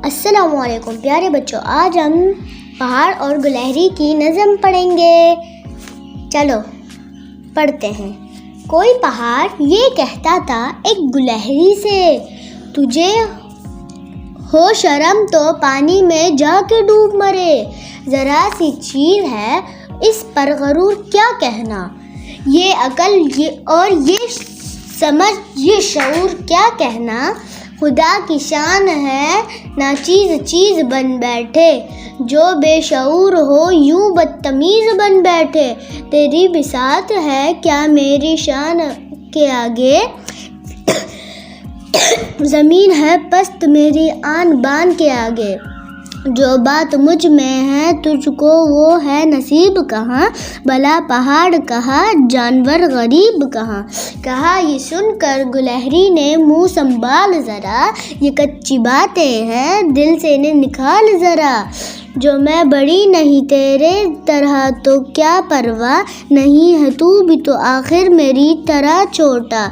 السلام علیکم پیارے بچوں، آج ہم پہاڑ اور گلہری کی نظم پڑھیں گے۔ چلو پڑھتے ہیں۔ کوئی پہاڑ یہ کہتا تھا ایک گلہری سے، تجھے ہو شرم تو پانی میں جا کے ڈوب مرے، ذرا سی چیز ہے اس پر غرور کیا کہنا، یہ عقل اور یہ سمجھ یہ شعور کیا کہنا، خدا کی شان ہے ناچیز چیز بن بیٹھے، جو بے شعور ہو یوں بدتمیز بن بیٹھے، تیری بساط ہے کیا میری شان کے آگے، زمین ہے پست میری آن بان کے آگے، جو بات مجھ میں ہے تجھ کو وہ ہے نصیب کہاں، بھلا پہاڑ کہا جانور غریب کہاں، کہا یہ سن کر گلہری نے منہ سنبھال ذرا، یہ کچی باتیں ہیں دل سے نکال ذرا، جو میں بڑی نہیں تیرے طرح تو کیا پرواہ، نہیں ہے تو بھی تو آخر میری طرح چھوٹا،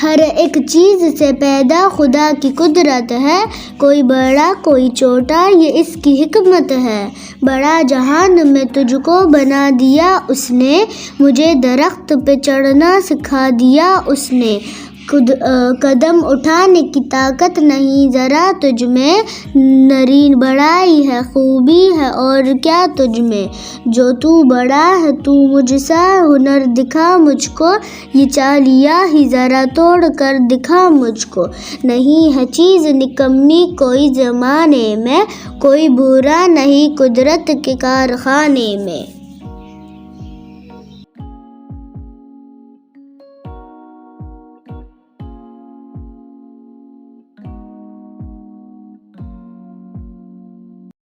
ہر ایک چیز سے پیدا خدا کی قدرت ہے، کوئی بڑا کوئی چھوٹا یہ اس کی حکمت ہے، بڑا جہان میں تجھ کو بنا دیا اس نے، مجھے درخت پہ چڑھنا سکھا دیا اس نے، قدم اٹھانے کی طاقت نہیں ذرا تجھ میں، نرین بڑائی ہے خوبی ہے اور کیا تجھ میں، جو تو بڑا ہے تو مجھ سا ہنر دکھا مجھ کو، یہ چالیاں ہی ذرا توڑ کر دکھا مجھ کو، نہیں ہے چیز نکمی کوئی زمانے میں، کوئی برا نہیں قدرت کے کارخانے میں۔